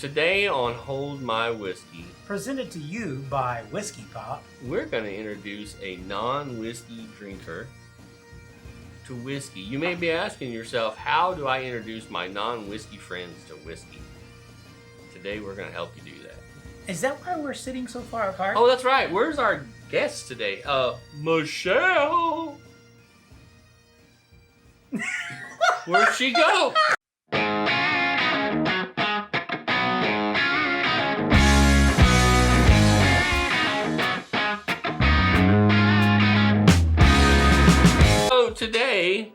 Today on Hold My Whiskey, presented to you by Whiskey Pop, we're going to introduce a non-whiskey drinker to whiskey. You may be asking yourself, how do I introduce my non-whiskey friends to whiskey? Today we're going to help you do that. Is that why we're sitting so far apart? Oh, that's right. Where's our guest today? Michelle. Where'd she go? Today,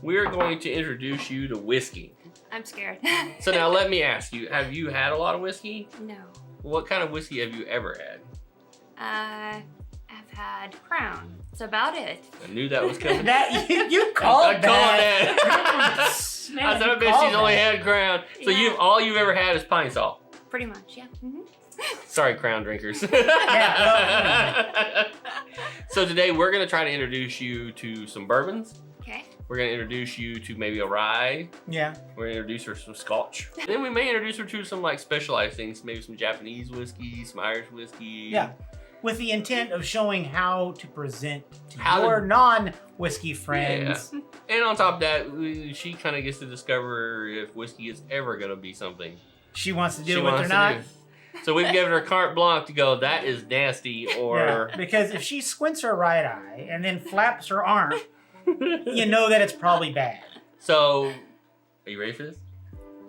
we're going to introduce you to whiskey. I'm scared. So now let me ask you, have you had a lot of whiskey? No. What kind of whiskey have you ever had? I've had Crown. That's about it. I knew that was coming. That you called that. I said, I bet she's only had Crown. So Yeah. all you've ever had is pine salt. Pretty much, yeah. Mm-hmm. Sorry, Crown drinkers. Yeah, So today we're going to try to introduce you to some bourbons. Okay. We're going to introduce you to maybe a rye. Yeah. We're going to introduce her to some Scotch. Then we may introduce her to some like specialized things, maybe some Japanese whiskey, some Irish whiskey. Yeah. With the intent of showing how to present to How your to- non-whiskey friends. Yeah. And on top of that, she kind of gets to discover if whiskey is ever going to be something She wants to she deal with or wants to not. do. So we've given her carte blanche to go, that is nasty, or... Yeah, because if she squints her right eye and then flaps her arm, you know that it's probably bad. So, are you ready for this?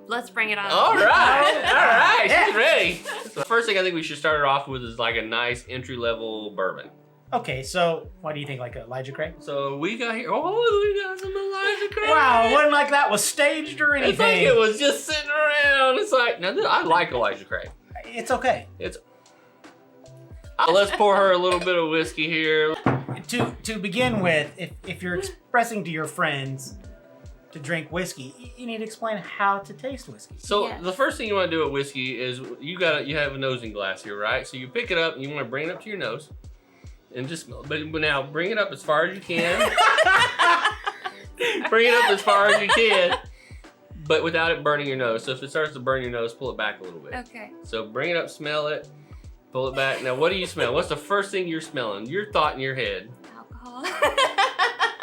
Let's bring it on. All right, Yeah. she's ready. So the first thing I think we should start her off with is like a nice entry-level bourbon. Okay, so what do you think, like Elijah Craig? So we got here, we got some Elijah Craig. Wow, it wasn't like that was staged or anything. It's like it was just sitting around. It's like, now I like Elijah Craig. It's okay. Let's pour her a little bit of whiskey here. To begin with, if you're expressing to your friends to drink whiskey, you need to explain how to taste whiskey. So Yes. the first thing you want to do with whiskey is you have a nosing glass here, right? So you pick it up and you want to bring it up to your nose, and just but now bring it up as far as you can. Bring it up as far as you can, but without it burning your nose. So if it starts to burn your nose, pull it back a little bit. Okay. So bring it up, smell it, pull it back. Now what do you smell? What's the first thing you're smelling? Your thought in your head. Alcohol.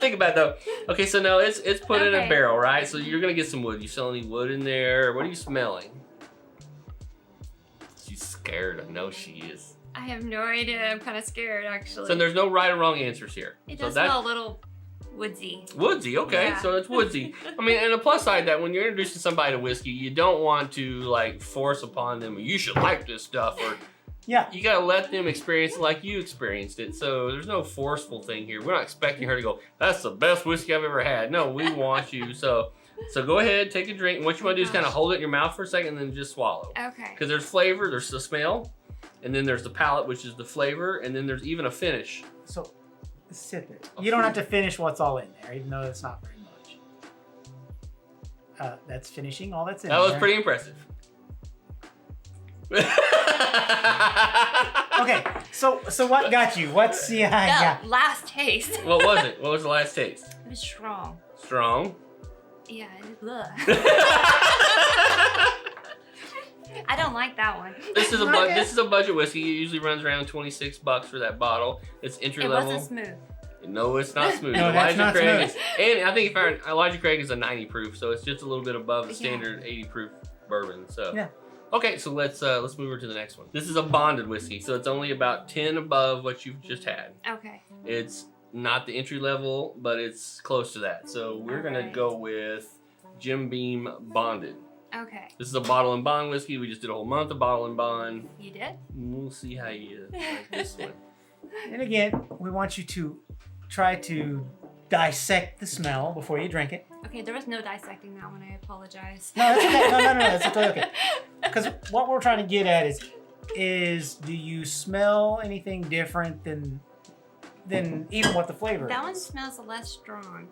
Think about it though. Okay, so now it's put in a Okay. barrel, right? So you're gonna get some wood. You smell any wood in there? What are you smelling? She's scared. I know she is. I have no idea. I'm kind of scared, actually. So there's no right or wrong answers here. It So does that's smell a little woodsy. woodsy. Okay, Yeah. so it's woodsy. I mean, and the plus side that when you're introducing somebody to whiskey, you don't want to like force upon them, you should like this stuff, or Yeah. you gotta let them experience it like you experienced it. So there's no forceful thing here. We're not expecting her to go, that's the best whiskey I've ever had. No, we want you. So go ahead, take a drink. And what you want to do is kind of hold it in your mouth for a second and then just swallow. Okay. Because there's flavor, there's the smell, and then there's the palate, which is the flavor, and then there's even a finish. So sip it. You don't have to finish what's all in there, even though it's not very much. That's finishing all that's in That there. was pretty impressive. Okay, so what got you? What's the yeah? Last taste. What was it? What was the last taste? It was strong. Strong. Yeah. I don't like that one. This is Okay. this is a budget whiskey. It usually runs around $26 for that bottle. It's entry It level. wasn't smooth. No, it's not smooth. No, that's not Craig smooth. and I think Elijah Craig is a 90 proof, so it's just a little bit above the Yeah. standard 80 proof bourbon. So Yeah. Okay, so let's move over to the next one. This is a bonded whiskey, so it's only about 10 above what you've just had. Okay. It's not the entry level, but it's close to that. So we're gonna Alright. go with Jim Beam Bonded. Okay. This is a bottle and bond whiskey. We just did a whole month of bottle and bond. You did? We'll see how you like this one. And again, we want you to try to dissect the smell before you drink it. Okay, there was no dissecting that one. I apologize. No, that's okay. No, that's totally okay. Because what we're trying to get at is do you smell anything different than even what the flavor That one is? smells less strong.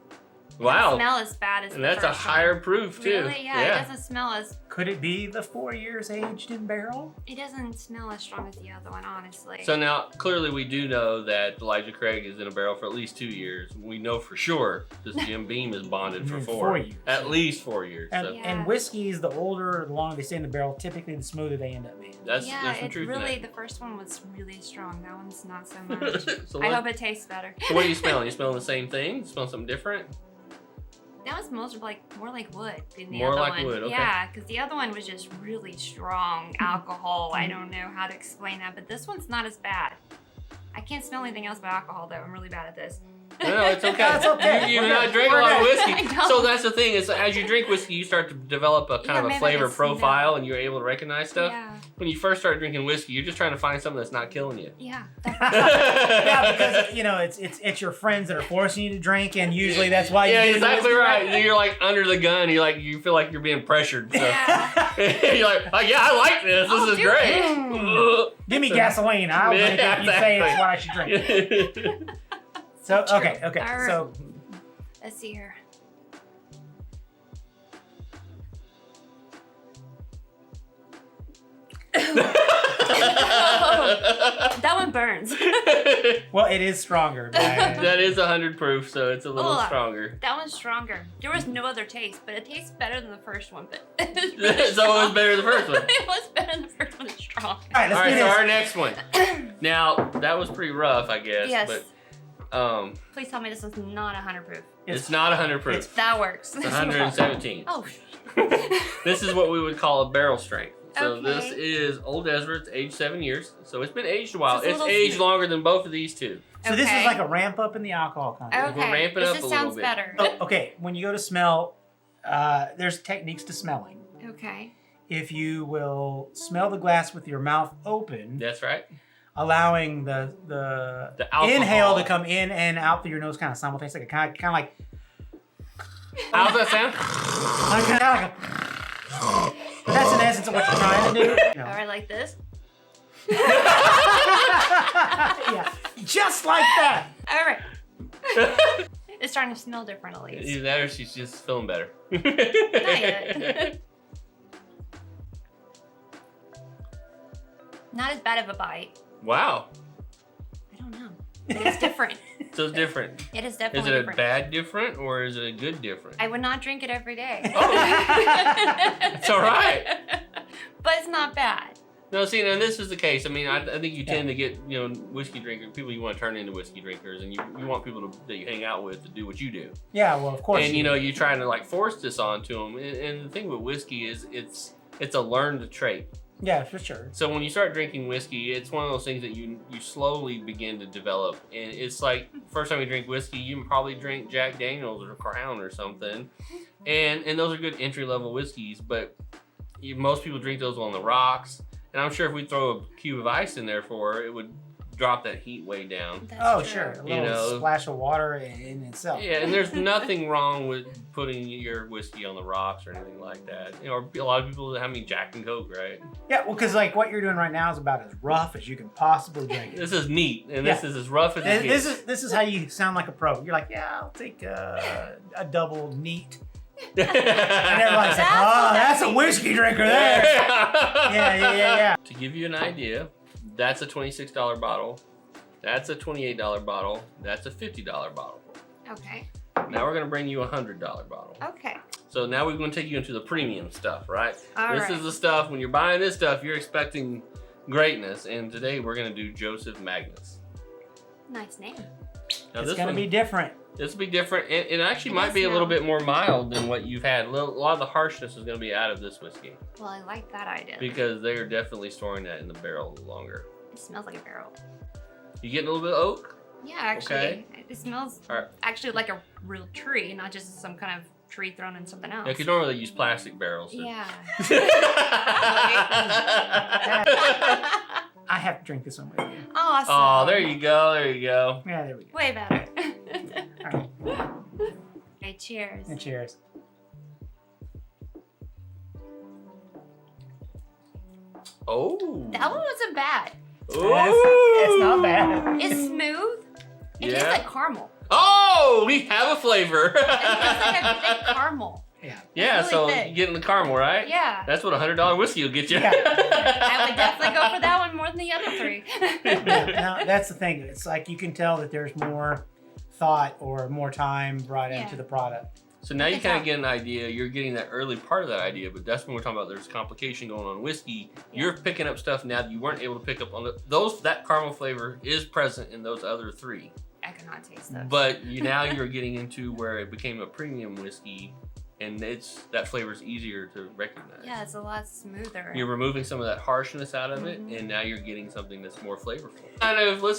Wow. Doesn't smell as bad as And the that's a first higher one. proof too. Really? Yeah, it doesn't smell as. Could it be the 4 years aged in barrel? It doesn't smell as strong as the other one, honestly. So now, clearly, we do know that Elijah Craig is in a barrel for at least 2 years. We know for sure this Jim Beam is bonded for 4 years. At least 4 years. And, So Yeah. and whiskeys, the older, the longer they stay in the barrel, typically the smoother they end up being. there's yeah, some it truth really. in The first one was really strong. That one's not so much. that. So, I what, hope it tastes better. so what are you smelling? You smelling the same thing? You smelling something different? That was more like wood than the More other like one. wood, okay. Yeah, because the other one was just really strong alcohol. I don't know how to explain that, but this one's not as bad. I can't smell anything else but alcohol though. I'm really bad at this. No, it's okay. That's okay. You We're not good. drink a We're lot of good. whiskey. I know. So that's the thing is as you drink whiskey, you start to develop a kind Yeah, of a maybe I flavor can smell. profile and you're able to recognize stuff. Yeah, When you first start drinking whiskey, you're just trying to find something that's not killing you. yeah. Yeah, because you know it's your friends that are forcing you to drink, and usually that's why you Yeah, get into exactly whiskey, right. You're like under the gun. You feel like you're being pressured. So. Yeah. You're like, oh, yeah, I like this. This Oh, is do great. it. Give me gasoline. I'll drink it. You say it's what I should drink. So okay. All right. So Let's see here. That one burns. well, it is stronger. But That is 100 proof, so it's a little Oh. stronger. That one's stronger. There was no other taste, but it tastes better than the first one. But So it was better than the first one. It was better than the first one. It's strong. all right, let's All right, do so this. our next one. Now, that was pretty rough, I guess. Yes. But Please tell me this is not 100 proof. it's not 100 proof. That works. It's 117. Oh. This is what we would call a barrel strength. So Okay. this is Old Ezra. It's aged 7 years. So it's been aged a while. So it's a It's little aged smooth. longer than both of these two. So this is Okay. like a ramp up in the alcohol content. Okay. We're ramping this up just a little sounds bit. better. Oh, okay, when you go to smell, there's techniques to smelling. Okay. If you will smell the glass with your mouth open, That's right. allowing the alcohol. inhale to come in and out through your nose kind of simultaneously, like kind of like How's that sound? kind of like a. But that's in essence of what you're trying to do. No. All right, like this. Yeah, just like that. All right. It's starting to smell different at least. Either that or she's just feeling better. Not yet. Not as bad of a bite. Wow. I don't know. But it's different. So it's different. It is Is definitely it a different. bad different or is it a good different? I would not drink it every day. It's all right. But it's not bad. No, see, now this is the case. I mean, I think you tend to get, whiskey drinkers, people you want to turn into whiskey drinkers, and you want people that you hang out with to do what you do. Yeah, well, of course. And, you try to, like, force this onto them. And the thing with whiskey is it's a learned trait. Yeah, for sure. So when you start drinking whiskey, it's one of those things that you slowly begin to develop. And it's like, first time you drink whiskey, you can probably drink Jack Daniels or Crown or something. And those are good entry-level whiskeys, but most people drink those on the rocks. And I'm sure if we throw a cube of ice in there for her, it would drop that heat way down. That's Oh, true. sure. A little know. splash of water in itself. Yeah, and there's nothing wrong with putting your whiskey on the rocks or anything like that. Or a lot of people, Jack and Coke, right? Yeah, well, because like what you're doing right now is about as rough as you can possibly drink it. This is neat, and this Yeah. is as rough as it gets. This is how you sound like a pro. You're like, yeah, I'll take a double neat. And everybody's like, That's oh, what that that's a means. whiskey drinker there. Yeah. To give you an idea, that's a $26 bottle. That's a $28 bottle. That's a $50 bottle. Okay. Now we're gonna bring you a $100 bottle. Okay. So now we're gonna take you into the premium stuff, right? All This right. is the stuff, when you're buying this stuff, you're expecting greatness. And today we're gonna do Joseph Magnus. Nice name. Now It's gonna be different. This will be different. It actually It might does be a little smell. bit more mild than what you've had. A lot of the harshness is gonna be out of this whiskey Well, I like that idea. because they are definitely storing that in the barrel a little longer. It smells like a barrel. You getting a little bit of oak? Yeah, actually. Okay. It smells All right. actually like a real tree, not just some kind of tree thrown in something else. Yeah, because normally they use plastic barrels. Yeah. I have to drink this one with you. Awesome. Oh, there you go. There you go. Yeah, there we go. Way better. All right, Okay, cheers. and cheers. Oh. That one wasn't bad. It's not bad. It's smooth. It tastes Yeah. like caramel. Oh, we have a flavor. It's like a thick caramel. Yeah. Yeah, really so thick. you're getting the caramel, right? Yeah. That's what $100 whiskey will get you. Yeah. I would definitely go for that one more than the other three. Now, that's the thing. It's like you can tell that there's more thought or more time brought into the product. So now you Good kind of job. get an idea. You're getting that early part of that idea, but that's when we're talking about there's complication going on in whiskey. You're picking up stuff now that you weren't able to pick up on that caramel flavor is present in those other three. I cannot taste those. But now you're getting into where it became a premium whiskey, and that flavor is easier to recognize. Yeah, it's a lot smoother. You're removing some of that harshness out of it, and now you're getting something that's more flavorful.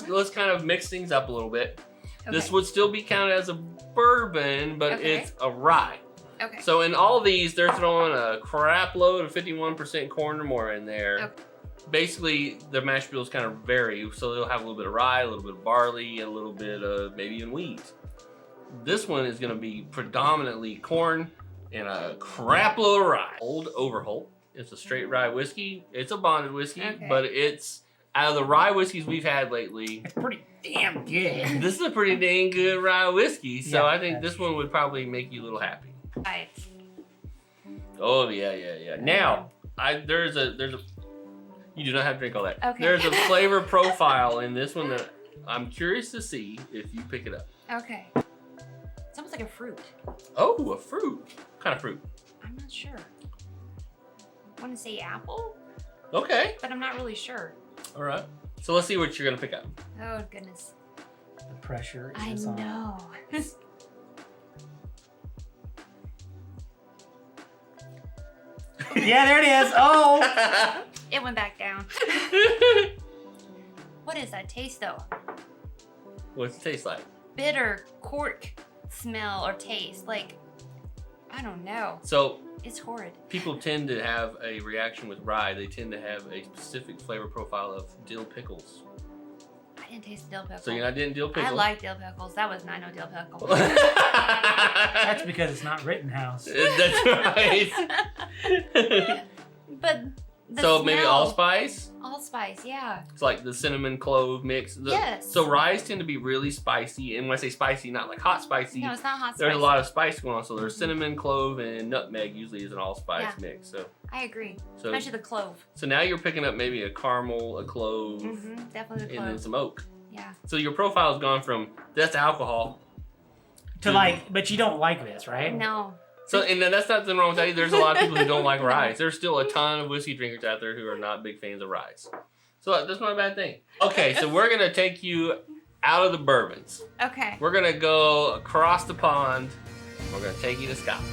Let's kind of mix things up a little bit. Okay. This would still be counted as a bourbon, but it's a rye. Okay. So in all these, they're throwing a crap load of 51% corn or more in there. Okay. Basically, the mash bills kind of vary, so they'll have a little bit of rye, a little bit of barley, a little bit of maybe even wheat. This one is going to be predominantly corn and a crap load of rye. Old Overholt. It's a straight rye whiskey. It's a bonded whiskey, but it's out of the rye whiskeys we've had lately. It's pretty damn good. This is a pretty dang good rye whiskey, so Yeah, I think this one would probably make you a little happy. Right. Oh yeah. Now, there's a. You do not have to drink all that. Okay. There's a flavor profile in this one that I'm curious to see if you pick it up. Okay. It's almost like a fruit. Oh, a fruit. What kind of fruit? I'm not sure. I want to say apple, Okay. but I'm not really sure. All right. So let's see what you're gonna pick up. Oh goodness. The pressure I is on. know. Yeah, there it is. Oh. It went back down. What is that taste though? What's it taste like? Bitter cork smell or taste. Like, I don't know. So It's horrid. people tend to have a reaction with rye. They tend to have a specific flavor profile of dill pickles. I didn't taste dill pickle. So you're not getting dill pickles. I like dill pickles. That was not no dill pickle. That's because it's not Rittenhouse. That's right. But the So smell, maybe allspice? allspice, yeah. It's like the cinnamon clove mix. Yes. So ryes tend to be really spicy, and when I say spicy, not like hot spicy. No, it's not hot There's spice. a lot of spice going on. So there's cinnamon, clove, and nutmeg usually is an allspice mix. So I agree. so Especially the clove. so now you're picking up maybe a caramel, a clove, Definitely the and then clove. some oak. Yeah. So your profile's gone from that's alcohol To like, but you don't like this, right? No. So, and that's nothing wrong with that. There's a lot of people who don't like ryes. There's still a ton of whiskey drinkers out there who are not big fans of ryes. So that's not a bad thing. Okay, so we're gonna take you out of the bourbons. Okay. We're gonna go across the pond. We're gonna take you to Scotland.